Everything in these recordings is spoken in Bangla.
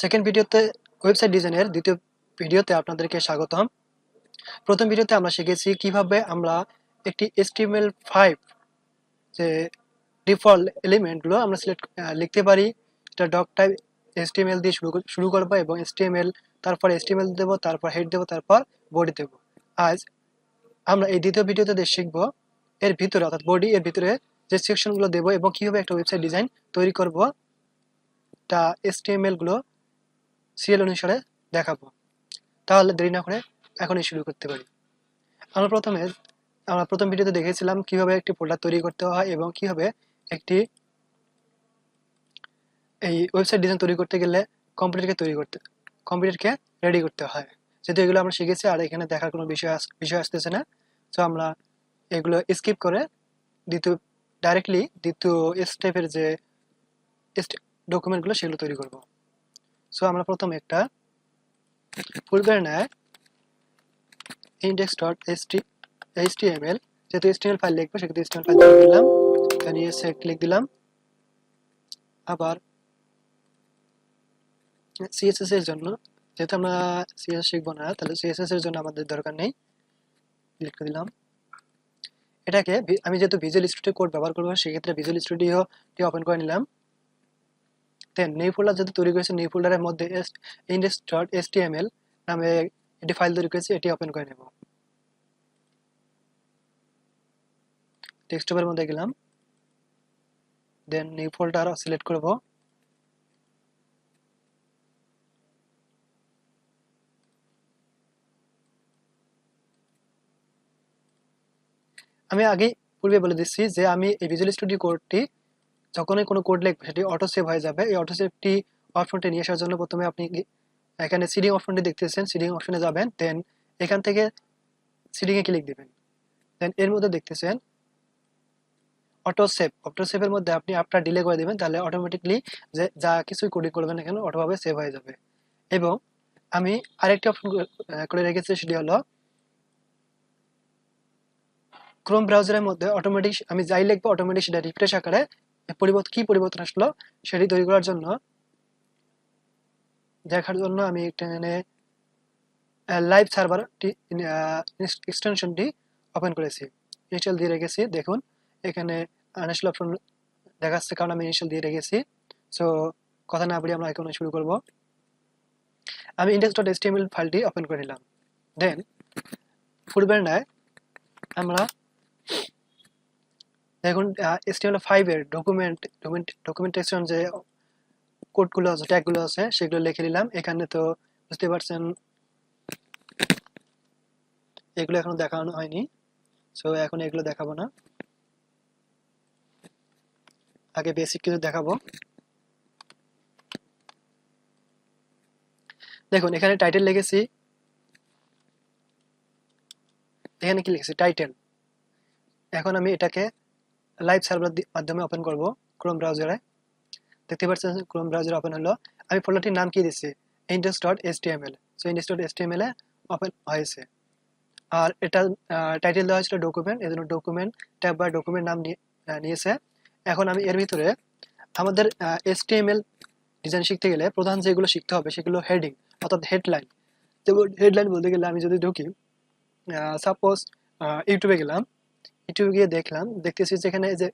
সেকেন্ড ভিডিওতে ওয়েবসাইট ডিজাইনের দ্বিতীয় ভিডিওতে আপনাদেরকে স্বাগতম। প্রথম ভিডিওতে আমরা শিখেছি কিভাবে আমরা একটি HTML5 যে ডিফল্ট এলিমেন্টগুলো আমরা লিখতে পারি। এটা ডক টাইপ HTML দিয়ে শুরু করবো এবং HTML, তারপর HTML দেবো, তারপর হেড দেবো, তারপর বডি দেবো। আজ আমরা এই দ্বিতীয় ভিডিওতে শিখবো এর ভিতরে অর্থাৎ বডি এর ভিতরে যে সেকশনগুলো দেবো এবং কিভাবে একটা ওয়েবসাইট ডিজাইন তৈরি করব তা HTML গুলো সিরিয়াল অনুসারে দেখাবো। তাহলে দেরি না করে এখনই শুরু করতে পারি। আমরা প্রথম ভিডিওতে দেখেছিলাম কিভাবে একটি ফোল্ডার তৈরি করতে হয় এবং কিভাবে একটি এই ওয়েবসাইট ডিজাইন তৈরি করতে গেলে কম্পিউটারকে রেডি করতে হয়। যেহেতু এগুলো আমরা শিখেছি আর এখানে দেখার কোনো বিষয় আসতেছে না, তো আমরা এগুলো স্কিপ করে ডাইরেক্টলি দ্বিতীয় স্টেপের যে ডকুমেন্টগুলো সেগুলো তৈরি করব। সো আমরা প্রথমে একটা ফুলবার নেয় index.html, যেহেতু HTML ফাইল লিখবো সেক্ষেত্রে HTML ফাইল তৈরি করলাম, এখানে এসে ক্লিক দিলাম। আবার CSS এর জন্য, যেহেতু আমরা CSS শিখবো না তাহলে CSS এর জন্য আমাদের দরকার নেই, ক্লিক করে দিলাম। এটাকে আমি যেহেতু ভিজুয়াল স্টুডিও কোড ব্যবহার করবো সেক্ষেত্রে ভিজুয়াল স্টুডিওটি ওপেন করে নিলাম। দেন নিউ ফোল্ডার যেহেতু তৈরি করেছি, নিউ ফোল্ডারের মধ্যে index.html নামে একটি ফাইল তৈরি করেছি, এটি ওপেন করে নেব। ডেস্কটপের মধ্যে গেলাম, দেন নিউ ফোল্ডার সিলেক্ট করব। আমি পূর্বে বলে দিচ্ছি যে আমি এই ভিজুয়াল স্টুডিও কোডটি যখনই কোনো কোড লিখবো সেটি অটো সেভ হয়ে যাবে। এই অটো সেভটি অপশনটি নিয়ে আসার জন্য প্রথমে আপনি এখানে সিডিং অপশনটি দেখতেছেন, সিডিং অপশনে যাবেন, দেন এখান থেকে সিডিং এ ক্লিক দিবেন। দেন এর মধ্যে দেখতেছেন অটো সেভের মধ্যে আপনি আফটার ডিলে করে দিবেন, তাহলে অটোমেটিকলি যে যা কিছুই কোডিং করবেন এখানে অটোভাবে সেভ হয়ে যাবে। এবং আমি আরেকটি অপশন করে রেখেছি, সেটি হলো ক্রোম ব্রাউজারের মধ্যে অটোমেটিক আমি যাই লিখবো অটোমেটিক সেটা রিফ্রেশ আকারে পরিবর্তন আসলো সেটি তৈরি করার জন্য দেখার জন্য আমি এখানে লাইভ সার্ভারটি এক্সটেনশনটি ওপেন করেছি, ইনিশিয়াল দিয়ে রেখেছি। দেখুন এখানে ইনিশিয়াল অপশন দেখাচ্ছে কারণ আমি ইনিশিয়াল দিয়ে রেখেছি। সো কথা না বলি আমরা এখন শুরু করব। আমি index.html ফাইলটি ওপেন করে নিলাম। দেন ফুলবারান্ডায় আমরা দেখুন HTML5 এর ডকুমেন্টেশন যে কোডগুলো আছে, ট্যাগগুলো আছে সেগুলো লিখে নিলাম। এখানে তো বুঝতে পারছেন এগুলো এখনো দেখানো হয়নি, সো এখন এগুলো দেখাবো না, আগে বেসিক কিছু দেখাবো। দেখুন এখানে টাইটেল লিখেছি, এখানে কি লিখেছি টাইটেল। এখন আমি এটাকে লাইভ সার্ভার মাধ্যমে ওপেন করব ক্রোম ব্রাউজারে। দেখতে পাচ্ছেন ক্রোম ব্রাউজার ওপেন হলো। আমি ফোল্ডারটির নাম কি দিচ্ছি index.html, সো index.html এ ওপেন হয়েছে। আর এটা টাইটেল দেওয়া হয়েছিল ডকুমেন্ট, এজন্য ডকুমেন্ট ট্যাব বা ডকুমেন্ট নাম নিয়েছে। এখন আমি এর ভিতরে আমাদের HTML ডিজাইন শিখতে গেলে প্রধান যেগুলো শিখতে হবে সেগুলো হেডিং অর্থাৎ হেডলাইন। যেমন হেডলাইন বলতে গেলে আমি যদি ঢুকি, সাপোজ ইউটিউবে গেলাম, ইউটিউবে গিয়ে দেখতেছি যে এখানে যে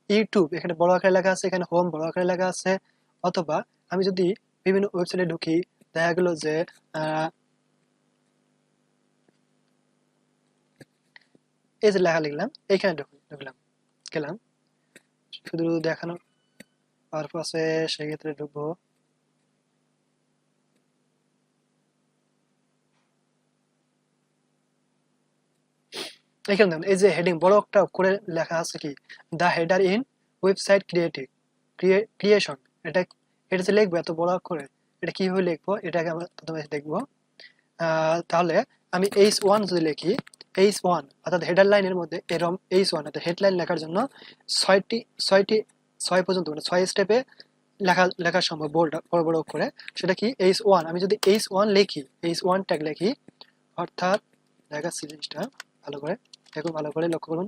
ইউটিউব এখানে বড় আকারে লেখা আছে, এখানে হোম বড় আকারে লেখা আছে। অথবা আমি যদি বিভিন্ন ওয়েবসাইটে ঢুকি, দেখা গেল যে এই যে লেখা লিখলাম, এইখানে ঢুকলাম, গেলাম শুধু দেখানোর পারপাসে, সেক্ষেত্রে ঢুকবো। এখানে দেখুন এই যে হেডিং বড় একটা করে লেখা আছে কি, the header in website creation. এটা এটা যে লিখবো এত বড় করে, এটা কিভাবে লিখবো এটাকে আমরা প্রথমে দেখবো। তাহলে আমি H1 যদি লিখি, H1 অর্থাৎ হেডার লাইনের মধ্যে এরকম H1 অর্থাৎ হেডলাইন লেখার জন্য ছয় পর্যন্ত মানে 6 স্টেপে লেখা সম্ভব বড় বড় করে। সেটা কি H1, আমি যদি H1 লিখি, H1 ট্যাগ লিখি, অর্থাৎ দেখাচ্ছি জিনিসটা ভালো করে দেখুন, লক্ষ্য করুন।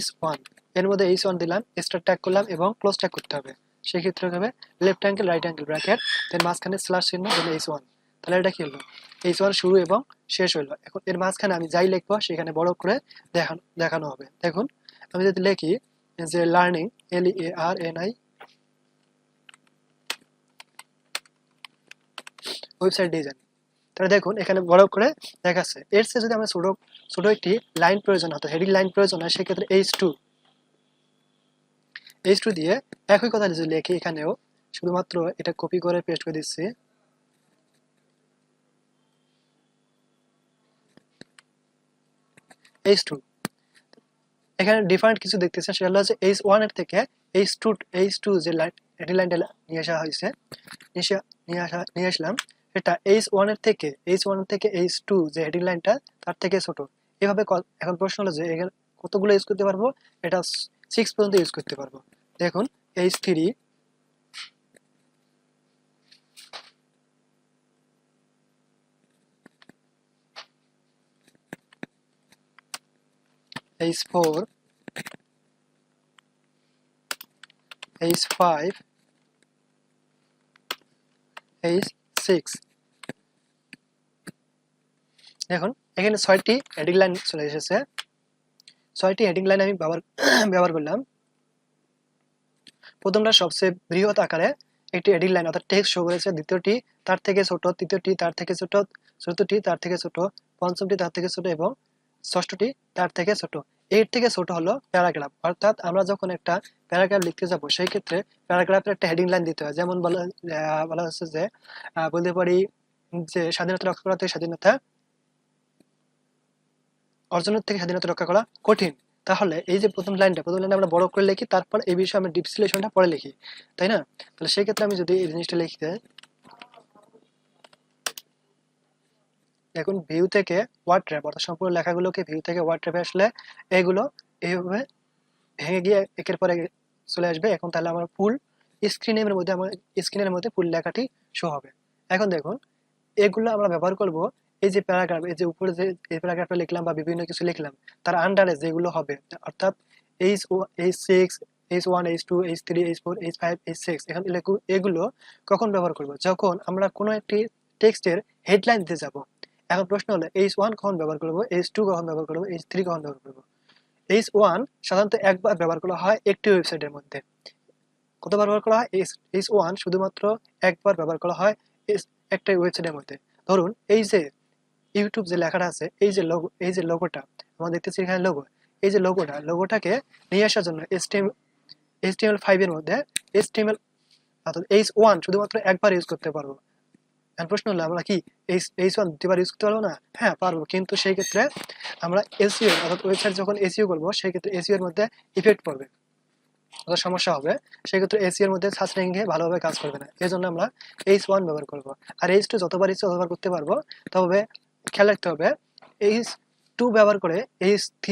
H1 এর মধ্যে H1 দিলাম, স্টার ট্যাগ করলাম এবং ক্লোজ ট্যাগ করতে হবে। সেক্ষেত্রে হবে left angle right angle bracket, then মাঝখানে স্ল্যাশ চিহ্ন, দেন H1। তাহলে এটা কি হলো, H1 শুরু এবং শেষ হলো। এখন এর মাঝখানে আমি যাই লিখবো সেখানে বড় করে দেখানো হবে। দেখুন আমি যদি লিখি যে লার্নিং, LEARNI ওয়েবসাইট ডিজাইন, তাহলে দেখুন এখানে বড় করে দেখাচ্ছে। এর চেয়ে যদি আমরা ছোট ছোট একটি লাইন প্রয়োজন হতো, হেডিং লাইন প্রয়োজন হয়, সেক্ষেত্রে H2 দিয়ে একই কথা যদি লিখি, এখানেও শুধুমাত্র এটা কপি করে পেস্ট করে দিচ্ছি। H2 এখানে ডিফারেন্ট কিছু দেখতেছেন, সেটা হচ্ছে H1 এর থেকে H2 যে হেডিং লাইনটা নিয়ে আসা হয়েছে, নিয়ে আসলাম, এটা H1 এর থেকে H2 যে হেডিং লাইনটা তার থেকে ছোট। এভাবে এখন প্রশ্ন হলো যে এখানে কতগুলো ইউজ করতে পারবো, এটা 6 পর্যন্ত ইউজ করতে পারবো। দেখুন H3, H4, H5, H6। দেখুন এখানে 6টি হেডিং লাইন চলে এসেছে। 6টি হেডিং লাইন আমি ব্যবহার করলাম। প্রথমটা সবচেয়ে বৃহৎ আকারে একটি হেডিং লাইন অর্থাৎ টেক্সট শো করেছে, দ্বিতীয়টি তার থেকে ছোট, তৃতীয়টি তার থেকে ছোট, চতুর্থটি তার থেকে ছোট, পঞ্চমটি তার থেকে ছোট এবং ষষ্ঠটি তার থেকে ছোট। এর থেকে ছোট হলো প্যারাগ্রাফ। অর্থাৎ আমরা যখন একটা প্যারাগ্রাফ লিখতে যাব সেই ক্ষেত্রে প্যারাগ্রাফের একটা হেডিং লাইন দিতে হয়। যেমন বলা হচ্ছে যে বলতে পারি যে স্বাধীনতা রক্ষা করা থেকে স্বাধীনতা অর্জনের থেকে স্বাধীনতা রক্ষা করা কঠিন। তাহলে এই যে প্রথম লাইনটা আমরা বড় করে লিখি, তারপর এই বিষয়ে আমরা ডিসক্রিপশনটা পরে লিখি, তাই না? তাহলে সেই ক্ষেত্রে আমি যদি এই জিনিসটা লিখতে, দেখুন ভিউ থেকে ওয়ার্ড ট্র্যাপ অর্থাৎ সম্পূর্ণ লেখাগুলোকে ভিউ থেকে ওয়ার্ড ট্র্যাপে আসলে এগুলো এইভাবে ভেঙে গিয়ে একের পর এক চলে আসবে। এখন তাহলে আমার ফুল স্ক্রিনের মধ্যে ফুল লেখাটি শো হবে। এখন দেখুন এগুলো আমরা ব্যবহার করব এই যে প্যারাগ্রাফ, এই যে উপরে যে এই প্যারাগ্রাফটা লিখলাম বা বিভিন্ন কিছু লিখলাম, তার আন্ডারে যেগুলো হবে, অর্থাৎ H6, H1, H2, H3, H4, H5, H6, এখানে এগুলো কখন ব্যবহার করব, যখন আমরা কোনো একটি টেক্সটের হেডলাইন দিতে যাব। এখন প্রশ্ন হলো H1 কখন ব্যবহার করব, H2 কখন ব্যবহার করব, H3 কখন ব্যবহার করব। H1 সাধারণত একবার ব্যবহার করা হয় একটি ওয়েবসাইটের মধ্যে। কতবার ব্যবহার করা হয়? H1 শুধুমাত্র একবার ব্যবহার করা হয় একটা ওয়েবসাইটের মধ্যে। ধরুন এই যে ইউটিউব যে লেখাটা আছে, এই যে লোগোটা আমরা দেখতেছি এখানে লোগো, এই যে লোগোটাকে নিয়ে আসার জন্য HTML5 এর মধ্যে HTML অর্থাৎ H1 শুধুমাত্র একবার ইউজ করতে পারবো। এখন প্রশ্ন হলো আমরা কি H1 দুবার ইউজ করতে পারবো না? হ্যাঁ পারবো, কিন্তু সেই ক্ষেত্রে আমরা এসইও অর্থাৎ ওয়েবসাইট যখন এসইও করবো সেই ক্ষেত্রে এসইও এর মধ্যে ইফেক্ট পড়বে, সমস্যা হবে। সেক্ষেত্রে এসইও এর মধ্যে সার্চ র্যাঙ্কিংয়ে ভালোভাবে কাজ করবে না। এই জন্য আমরা H1 ব্যবহার করব। আর H2 যতবার ইচ্ছে ততবার করতে পারবো। তবে খেয়াল রাখতে হবে H2 ব্যবহার করে H3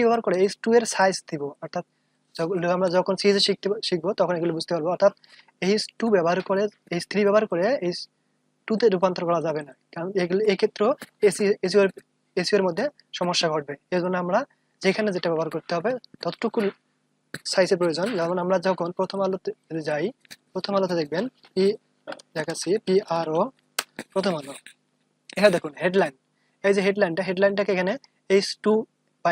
ব্যবহার করে H2 এর সাইজ দিব। অর্থাৎ আমরা যখন সিএসএস শিখবো তখন এগুলো বুঝতে পারবো। অর্থাৎ H2 ব্যবহার করে H3 ব্যবহার করে H2 তে রূপান্তর করা যাবে না, কারণ এগুলো এক্ষেত্রেও এসইও এর মধ্যে সমস্যা ঘটবে। এই জন্য আমরা যেখানে যেটা ব্যবহার করতে হবে ততটুকু সাইজের প্রয়োজন। যেমন আমরা যখন প্রথম আলোতে যাই, প্রথম আলোতে দেখবেন দেখাচ্ছি PRO প্রথম আলো, এখানে দেখুন হেডলাইন, এই যে হেডলাইনটাকে এখানে H2 বা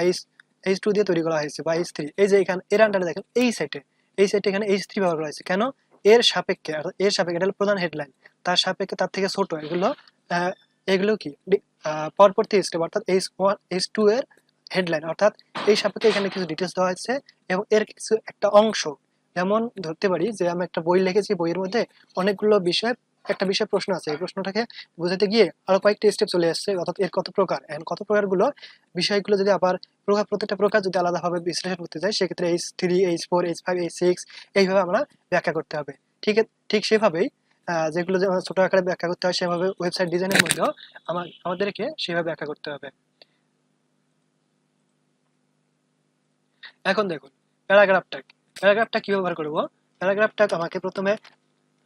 H2 দিয়ে তৈরি করা হয়েছে বা H3। এই যে এখানে এর আন্ডারে দেখেন এই সাইটে এখানে H3 ব্যবহার করা হয়েছে। কেন? এর সাপেক্ষে এটা হলো প্রধান হেডলাইন, তার সাপেক্ষে তার থেকে ছোট এগুলো কি পরবর্তী স্টেপ, অর্থাৎ H2 এর হেডলাইন, অর্থাৎ এই সাপেক্ষে এখানে কিছু ডিটেলস দেওয়া হয়েছে এবং এর কিছু একটা অংশ। যেমন ধরতে পারি যে আমি একটা বই লিখেছি, বইয়ের মধ্যে অনেকগুলো একটা বিষয় প্রশ্ন আছে, এই প্রশ্নটাকে বোঝাতে গিয়ে আরো কয়েকটা স্টেপ চলে আসছে, অর্থাৎ এর কত প্রকার, কত প্রকারগুলো বিষয়গুলো যদি আবার প্রত্যেকটা প্রকার যদি আলাদাভাবে বিশ্লেষণ করতে যাই, সেক্ষেত্রে H3, H4, H5, H6 এইভাবে আমরা ব্যাখ্যা করতে হবে। ঠিক সেভাবেই যেগুলো ছোট আকারে ব্যাখ্যা করতে হয়, সেভাবে ওয়েবসাইট ডিজাইনের মধ্যেও আমাদেরকে সেভাবে ব্যাখ্যা করতে হবে। এখন দেখুন প্যারাগ্রাফটা কি ব্যবহার করব। প্যারাগ্রাফটা আমাকে প্রথমে,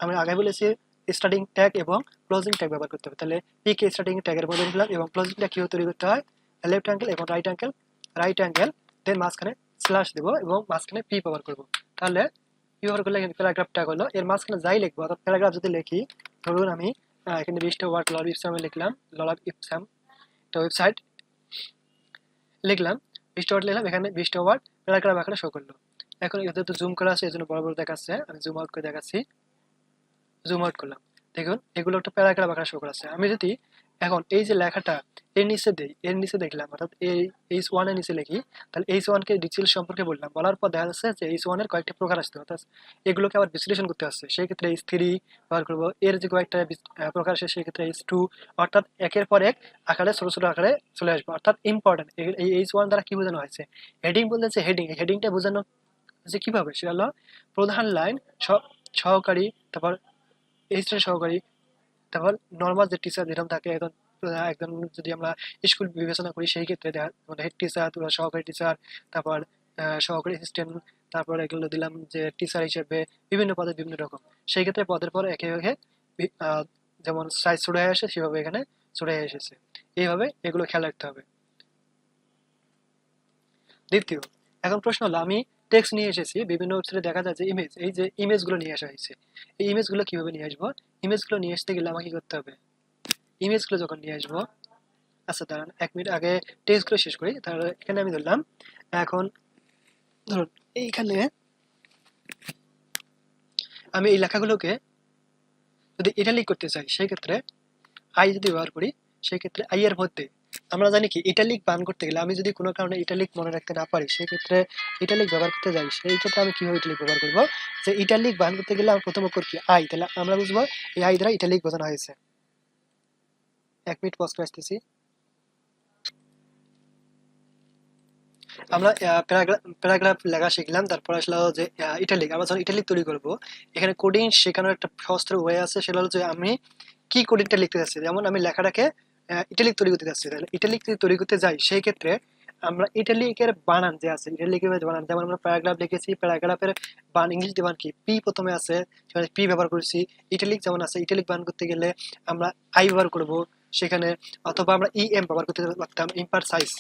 আমি আগে বলেছি স্টার্টিং ট্যাগ এবং ক্লোজিং ট্যাগ ব্যবহার করতে হবে। তাহলে পি কে স্টার্টিং ট্যাগের মধ্যে দিলাম এবং ক্লোজিং ট্যাগ কিভাবে তৈরি করতে হয়, লেফট অ্যাঙ্গেল এবং রাইট অ্যাঙ্গেল দেন মাঝখানে স্ল্যাশ দেব এবং মাঝখানে পি ব্যবহার করব। তাহলে ব্যবহার করলে এখানে প্যারাগ্রাফটা হলো এর মাঝখানে যাই লিখবো, অর্থাৎ প্যারাগ্রাফ যদি লিখি, ধরুন আমি এখানে 20টা ওয়ার্ড লর্ড ইপসামে লিখলাম, লর্ড ইপসাম একটা ওয়েবসাইট লিখলাম, 20টা ওয়ার্ড লিখলাম, এখানে 20টা ওয়ার্ড প্যারাগ্রাফ আকারে শো করলো। এখন এতে তো জুম করা আছে, এই জন্য বড় বড় দেখাচ্ছে, আমি জুম আউট করে দেখাচ্ছি, জুম আউট করলাম, দেখুন এগুলো একটা প্যারাগ্রাফ আকারে শো করাচ্ছে। আমি যদি এখন এই যে লেখাটা এর নিচে দেই, এর নিচে দেখলাম, অর্থাৎ এই H1 এর নিচে লিখি, তাহলে H1 কে ডিটেইলস সম্পর্কে বললাম, বলার পর দেখা যাচ্ছে যে H1 এর কয়েকটা প্রকার আসছে, অর্থাৎ এগুলোকে আবার বিশ্লেষণ করতে আসছে, সেই ক্ষেত্রে H3 ব্যবহার করবো, এর যে কয়েকটা প্রকার আসে সেই ক্ষেত্রে H2, অর্থাৎ একের পর এক আকারে ছোট ছোট আকারে চলে আসবে, অর্থাৎ ইম্পর্টেন্ট। এই H1 দ্বারা কি বোঝানো হয়েছে, হেডিং বলতেছে, হেডিং, হেডিংটা বোঝানো যে কিভাবে, সেটা হলো প্রধান লাইন, সহকারী, তারপর অ্যাসিস্ট্যান্ট সহকারী, তারপর নর্মাল যে টিচার যেরকম থাকে, একজন একজন যদি আমরা স্কুল বিবেচনা করি সেই ক্ষেত্রে মানে হেড টিচার, সহকারী টিচার, তারপর সহকারী অ্যাসিস্ট্যান্ট, তারপর এগুলো দিলাম যে টিচার হিসেবে বিভিন্ন পদে বিভিন্ন রকম, সেই ক্ষেত্রে পদের পর একে একে যেমন সাইজ ছোট হয়ে আসে সেভাবে এখানে ছোট হয়ে এসেছে, এইভাবে এগুলো খেয়াল রাখতে হবে। দ্বিতীয়, এখন প্রশ্ন হলো আমি টেক্সট নিয়ে এসেছি, বিভিন্ন ওয়েবসাইটে দেখা যায় যে ইমেজ, এই যে ইমেজগুলো নিয়ে আসা হয়েছে, এই ইমেজগুলো কিভাবে নিয়ে আসবো, ইমেজগুলো নিয়ে আসতে গেলে আমাকে কি করতে হবে, ইমেজগুলো যখন নিয়ে আসবো, আচ্ছা দাঁড়ান 1 মিনিট আগে টেক্সটগুলো শেষ করি, তাহলে এখানে আমি ধরলাম, এখন ধরুন এইখানে আমি এই লেখাগুলোকে যদি ইটালিক করতে চাই, সেই ক্ষেত্রে আই যদি ব্যবহার করি, সেই ক্ষেত্রে আই এর মধ্যে আমরা জানি কি ইটালিক বান করতে গেলে আমি যদি কোনো কারণে ইটালিক মনে রাখতে না পারি, সেই ক্ষেত্রে ইটালিক ব্যবহার করতে যাই, সেই ক্ষেত্রে আমি কিভাবে ইটালিক ব্যবহার করবো, যে ইটালিক বান করতে গেলে আমার প্রথম অক্ষর কি আই, তাহলে আমরা বুঝবো এই আই দ্বারা ইটালিক বোঝানো হয়েছে। 1 মিনিট পজ করে আসতেছি। আমরা প্যারাগ্রাফ লেখা শিখলাম, তারপর আসলে যে ইটালিক, আমরা যখন ইটালিক তৈরি করব, এখানে কোডিং শেখানোর একটা সহজ ওয়ে আছে, সেটা হলো যে আমি কি কোডিংটা লিখতে যাচ্ছি, যেমন আমি লেখাটাকে ইটালিক তৈরি করতে যাচ্ছি, তাহলে ইটালিক যদি তৈরি করতে যাই সেই ক্ষেত্রে আমরা ইটালিকের বানান যে আছে, ইটালিকের বানান, যেমন আমরা প্যারাগ্রাফ লিখেছি, প্যারাগ্রাফের বানান ইংলিশ বানান কি পি প্রথমে আছে, সেখানে পি ব্যবহার করেছি। ইটালিক যেমন আছে, ইটালিক বানান করতে গেলে আমরা আই ব্যবহার করব সেখানে, অথবা আমরা এম ব্যবহার করতে পারতাম, ইম্পার সাইজ,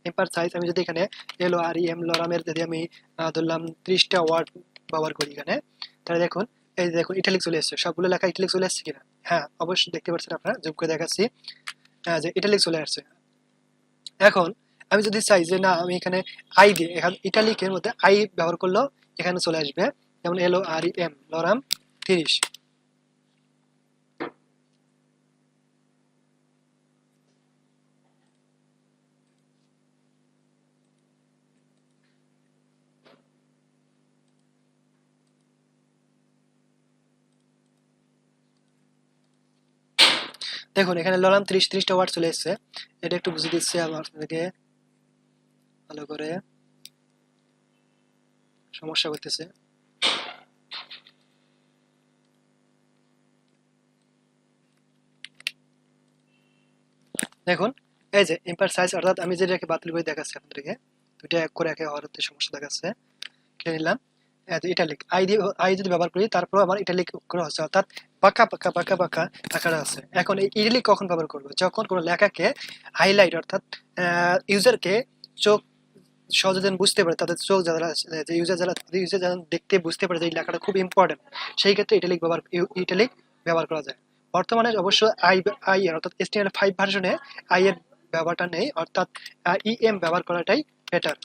এম্পার সাইজ। আমি যদি এখানে LOREM লরামের যদি আমি ধরলাম 30টা ওয়ার্ড ব্যবহার করি এখানে, তাহলে দেখুন এই যে দেখুন ইটালিক চলে এসেছে, সবগুলো লেখা ইটালিক চলে আসছে কিনা, হ্যাঁ অবশ্যই দেখতে পাচ্ছেন আপনারা, জুম করে দেখাচ্ছি যে ইটালিক চলে আসছে। এখন আমি যদি চাই যে না আমি এখানে আই দিয়ে, এখানে ইটালিকের মধ্যে আই ব্যবহার করলেও এখানে চলে আসবে, যেমন LOREM লরাম 30। দেখুন এখানে লরাম 30টা ওয়ার্ড চলে এসেছে, এটা একটু বুঝে দিচ্ছি আমার আপনাদেরকে ভালো করে, সমস্যা করতেছে। দেখুন এই যে ইম্পার সাইজ, অর্থাৎ আমি যেটাকে বাতিল করে দেখাচ্ছি আপনাদেরকে, দুইটা এক করে একে হওয়ার সমস্যা দেখাচ্ছে, কিনে নিলাম। ইটালিক আই যদি ব্যবহার করি, তারপর আমার ইটালিক করে হচ্ছে, অর্থাৎ বাঁকা বাঁকা বাঁকা বাঁকা আকারে আছে। এখন এই ইটালিক কখন ব্যবহার করবো, যখন কোনো লেখাকে হাইলাইট, অর্থাৎ ইউজারকে চোখ সহজে যেন বুঝতে পারে, তাদের চোখ যারা যে ইউজার যেন দেখতে বুঝতে পারে যে এই লেখাটা খুব ইম্পর্টেন্ট, সেই ক্ষেত্রে ইটালিক ব্যবহার করা যায়। বর্তমানে অবশ্য আই এর অর্থাৎ HTML5 ভার্সনে আই এর ব্যবহারটা নেই, অর্থাৎ EM ব্যবহার করাটাই বেটার,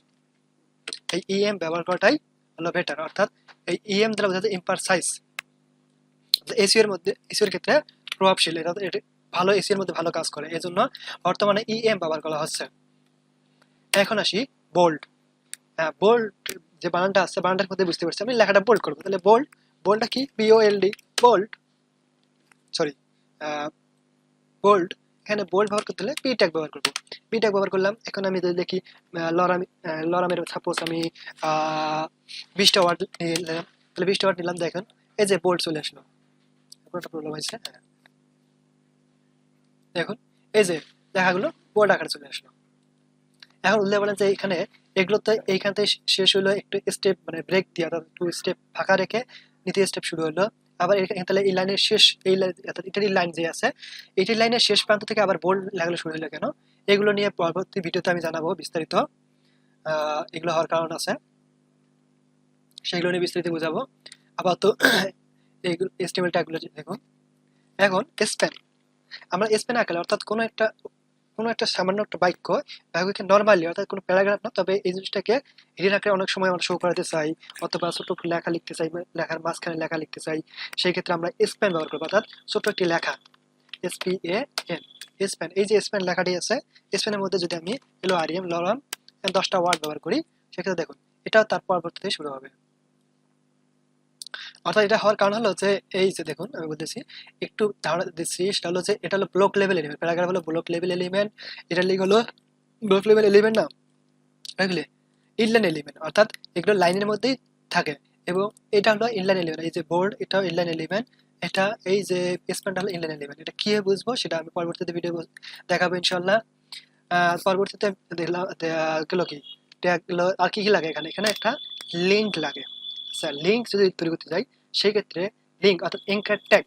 এই EM ব্যবহার করাটাই হলো বেটার, অর্থাৎ এই EM দ্বারা বোঝাচ্ছে ইম্পার সাইজ, এসইও এর মধ্যে, এসইও এর ক্ষেত্রে প্রভাবশীল, এটা ভালো এসইও এর মধ্যে ভালো কাজ করে, এজন্য বর্তমানে EM ব্যবহার করা হচ্ছে। এখন আসি বোল্ড। হ্যাঁ বোল্ড যে বানানটা আছে, বানানটার মধ্যে বুঝতে পারছি, আমি লেখাটা বোল্ড করবো, তাহলে বোল্ডটা কি BOLD, বোল্ড, সরি বোল্ড, এখানে বোল্ড ব্যবহার করতে হলে পি ট্যাগ ব্যবহার করবো, পি ট্যাগ ব্যবহার করলাম। এখন আমি যদি দেখি লরামের সাপোজ আমি 20টা ওয়ার্ড নিলাম, তাহলে 20টা ওয়ার্ড নিলাম, দেখেন এই যে বোল্ড চলে আসলো, একটা প্রবলেম হয়েছে, হ্যাঁ দেখুন এই যে লেখাগুলো বোল্ড আকারে চলে আসলো। এখন উল্লেখ বলেন যে এখানে এগুলোতে এইখান থেকে শেষ হলো একটু স্টেপ, মানে ব্রেক দিয়ে, অর্থাৎ 2 স্টেপ ফাঁকা রেখে দ্বিতীয় স্টেপ শুরু হলো, আবার তাহলে এই লাইনের শেষ, এই অর্থাৎ এটারই লাইন যে আছে, এটির লাইনের শেষ প্রান্ত থেকে আবার বোল্ড লেখাগুলো শুরু হলো কেন, এগুলো নিয়ে পরবর্তী ভিডিওতে আমি জানাবো বিস্তারিত, এগুলো হওয়ার কারণ আছে। সেগুলো নিয়ে বিস্তারিত বোঝাবো। আপাতত এইগুলো HTML ট্যাগগুলো দেখুন। এখন স্প্যান, আমরা স্প্যান আকারে অর্থাৎ কোনো একটা সামান্য একটা বাক্যকে নরমালি অর্থাৎ কোনো প্যারাগ্রাফ না, তবে এই জিনিসটাকে হিডেন আকারে অনেক সময় আমরা শো করাতে চাই, অথবা ছোট একটু লেখা লিখতে চাই, লেখার মাঝখানে লেখা লিখতে চাই, সেই ক্ষেত্রে আমরা স্প্যান ব্যবহার করবো, অর্থাৎ ছোট একটি লেখা SPAN, স্প্যান। এই যে স্প্যান লেখাটি আছে, স্প্যানের মধ্যে যদি আমি LOREM লরম 10টা ওয়ার্ড ব্যবহার করি, সেক্ষেত্রে দেখুন এটাও তার পরবর্তীতে শুরু হবে। অর্থাৎ এটা হওয়ার কারণ হলো যে এই যে দেখুন আমি বলতেছি, একটু ধারণা দিচ্ছি, সেটা হলো যে এটা হলো ব্লক লেভেল এলিমেন্ট, প্যারাগ্রাফ হলো ব্লক লেভেল এলিমেন্ট, এটা লিখ হলো ব্লক লেভেল এলিমেন্ট না, বুঝলে, ইনলাইন এলিমেন্ট, অর্থাৎ এগুলো লাইনের মধ্যেই থাকে। এবং এটা হলো ইনলাইন এলিমেন্ট, এই যে বোল্ড এটাও ইনলাইন এলিমেন্ট, এটা এই যে স্প্যানটা হলো ইনলাইন এলিমেন্ট। এটা কি বুঝবো সেটা আমি পরবর্তীতে ভিডিও দেখাবো ইনশাল্লাহ। পরবর্তীতে দেখলাম গেলো কি ট্যাগ আর কি কি লাগে এখানে, এখানে একটা লিঙ্ক লাগে। আচ্ছা, লিঙ্ক যদি তৈরি করতে যাই সেক্ষেত্রে লিঙ্ক অর্থাৎ অ্যাঙ্কার ট্যাগ,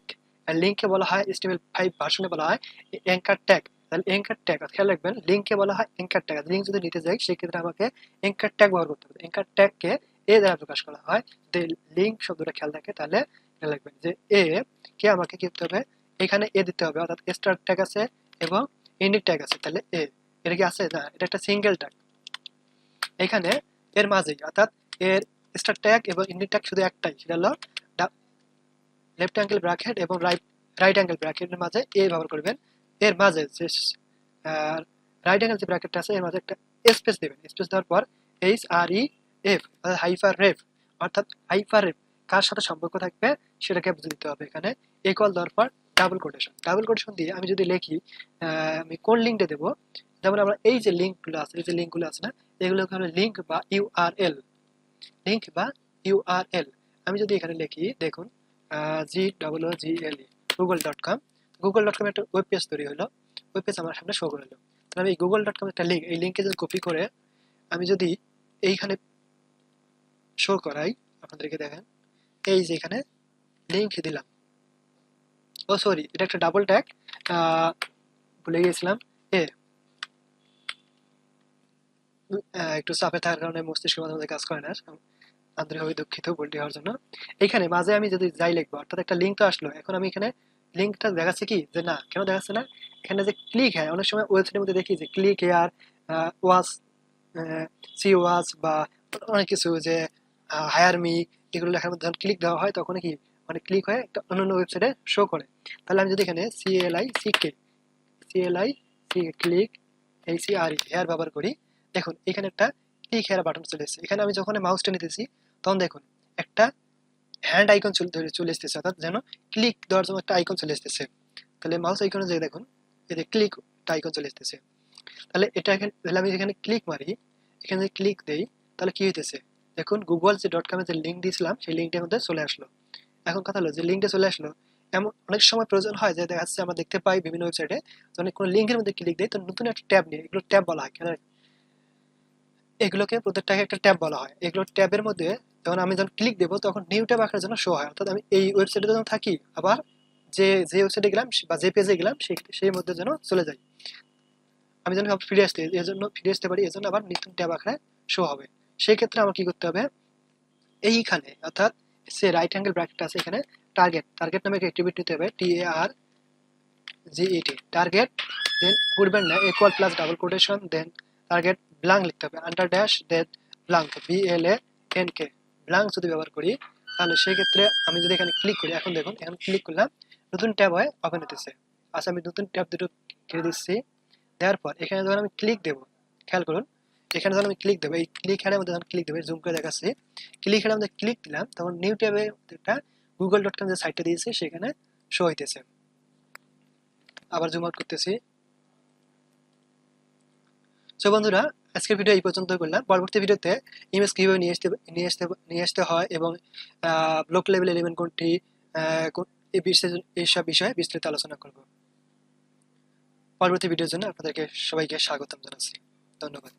লিঙ্ককে বলা হয় HTML5 ভার্সনে বলা হয় অ্যাঙ্কার ট্যাগ। তাহলে অ্যাঙ্কার ট্যাগ খেয়াল রাখবেন, লিঙ্ককে বলা হয় অ্যাঙ্কার ট্যাগ। লিঙ্ক যদি নিতে যাই সেক্ষেত্রে আমাকে অ্যাঙ্কার ট্যাগ ব্যবহার করতে হবে। অ্যাঙ্কার ট্যাগকে এ দ্বারা প্রকাশ করা হয়। যদি লিঙ্ক শব্দটা খেয়াল থাকে তাহলে খেয়াল রাখবেন যে এ কে আমাকে কি করতে হবে, এখানে এ দিতে হবে, অর্থাৎ স্টার ট্যাগ আছে এবং এন্ডিং ট্যাগ আছে, তাহলে এ, এটা কি আছে না, এটা একটা সিঙ্গেল ট্যাগ। এখানে এর মাঝে অর্থাৎ এর স্টার ট্যাগ এবং এন্ডিং ট্যাগ শুধু একটাই, সেটা হলো লেফট অ্যাঙ্গেল ব্র্যাকেট এবং রাইট অ্যাঙ্গেল ব্র্যাকেটের মাঝে এ ব্যবহার করবেন। এর মাঝে যে রাইট অ্যাঙ্গেল যে ব্র্যাকেটটা আছে এর মাঝে একটা স্পেস দেবেন। স্পেস দেওয়ার পর HREF হাইফার রেফ, অর্থাৎ হাইফার রেফ কার সাথে সম্পর্ক থাকবে সেটাকে বুঝে দিতে হবে। এখানে ইকুয়াল দেওয়ার পর ডাবল কোটেশন দিয়ে আমি যদি লিখি আমি কোন লিঙ্কটা দেবো, যেমন আমরা এই যে লিঙ্কগুলো আছে, এই যে লিঙ্কগুলো আছে না, এগুলোকে আমরা লিঙ্ক বা ইউআরএল, আমি যদি এখানে লিখি দেখুন GOOGLE গুগল.কম একটা ওয়েব পেজ তৈরি হলো, ওয়েব পেজ আমার সামনে শো করে হলো। তাহলে আমি গুগল.কম একটা লিঙ্ক, এই লিঙ্কে যদি কপি করে আমি যদি এইখানে শো করাই আপনাদেরকে দেখেন, এই যে এখানে লিঙ্ক দিলাম, ও সরি এটা একটা ডাবল ট্যাগ, ভুলে গিয়েছিলাম, এ একটু চাপে থাকার কারণে মস্তিষ্কের মাঝে মাঝে কাজ করে না, আন্তরিকভাবে দুঃখিত ভুলটি হওয়ার জন্য। এইখানে মাঝে আমি যদি যাই লিখবো, অর্থাৎ একটা লিঙ্ক তো আসলো, এখন আমি এখানে লিঙ্কটা দেখাচ্ছে কি যে না, কেন দেখাচ্ছে না, এখানে যে ক্লিক হয় অনেক সময় ওয়েবসাইটের মধ্যে দেখি যে click here watch see watch বা অনেক কিছু যে হায়ার মি, এগুলো লেখার মধ্যে যখন ক্লিক দেওয়া হয় তখন কি মানে ক্লিক হয়ে একটা অন্যান্য ওয়েবসাইটে শো করে। তাহলে আমি যদি এখানে CLI ক্লিক হেয়ার ব্যবহার করি, দেখুন এখানে একটা ক্লিক হেয়ার বাটন চলে এসেছে। এখানে আমি যখন মাউসটা নিতেছি তখন দেখুন একটা হ্যান্ড আইকন চলে আসতেছে, অর্থাৎ যেন ক্লিক দেওয়ার জন্য একটা আইকন চলে আসতেছে। তাহলে মাউস আইকনে যে দেখুন এই যে ক্লিক আইকন চলে আসতেছে। তাহলে এটা এখানে তাহলে আমি এখানে ক্লিক মারি, এখানে যদি ক্লিক দেই তাহলে কি হইতেছে দেখুন, গুগল যে .com এর যে লিঙ্ক দিয়েছিলাম সেই লিঙ্কটার মধ্যে চলে আসলো। এখন কথা হলো যে লিঙ্কটা চলে আসলো, এমন অনেক সময় প্রয়োজন হয় যে দেখা যাচ্ছে আমরা দেখতে পাই বিভিন্ন ওয়েবসাইটে যখন কোনো লিঙ্কের মধ্যে ক্লিক দেয় তো নতুন একটা ট্যাব নিয়ে, এগুলো ট্যাব বলা হয়, এগুলোকে প্রত্যেকটাকে একটা ট্যাব বলা হয়। এগুলো ট্যাবের মধ্যে যখন আমি যখন ক্লিক দেবো তখন নিউ ট্যাব আকারে যেন শো হয়, অর্থাৎ আমি এই ওয়েবসাইটে যখন থাকি আবার যে ওয়েবসাইটে গেলাম বা যে পেজে গেলাম সেই মধ্যে যেন চলে যাই, আমি যেন ফিরে আসতে পারি, এজন্য আবার নতুন ট্যাব আকারে শো হবে। সেই ক্ষেত্রে আমার কি করতে হবে, এইখানে অর্থাৎ সে রাইট অ্যাঙ্গেল ব্র্যাকেট আছে এখানে টার্গেট নামে একটা অ্যাট্রিবিউট নিতে হবে, টার্গেট, দেন করবেন না ইকুয়াল প্লাস ডাবল কোটেশন, দেন টার্গেট ব্লাঙ্ক লিখতে হবে, আন্ডার ড্যাশ দেন ব্লাঙ্ক BLANK ব্লাঙ্ক যদি ব্যবহার করি তাহলে সেই ক্ষেত্রে আমি যদি এখানে ক্লিক করি, এখন দেখুন এখানে ক্লিক করলাম নতুন ট্যাব হয় ওপেন হতেছে। আচ্ছা আমি নতুন ট্যাব দুটো ছেড়ে দিচ্ছি, দেওয়ার পর এখানে যখন আমি ক্লিক দেবো, খেয়াল করুন এখানে যখন আমি ক্লিক দেবো, এই ক্লিক হেডের মধ্যে যখন ক্লিক দেবো, জুম করে দেখাচ্ছি, ক্লিক হেডের মধ্যে ক্লিক দিলাম তখন নিউ ট্যাবে একটা গুগল.com যে সাইটটা দিয়েছে সেখানে শো হইতেছে। আবার জুম আউট করতেছি। সো বন্ধুরা আজকের ভিডিও এই পর্যন্ত করলাম। পরবর্তী ভিডিওতে ইমেজ কিভাবে নিয়ে আসতে হয় এবং ব্লক লেভেল এলিমেন্ট কোনটি, এইসব বিষয়ে বিস্তারিত আলোচনা করব। পরবর্তী ভিডিওর জন্য আপনাদেরকে সবাইকে স্বাগতম জানাচ্ছি। ধন্যবাদ।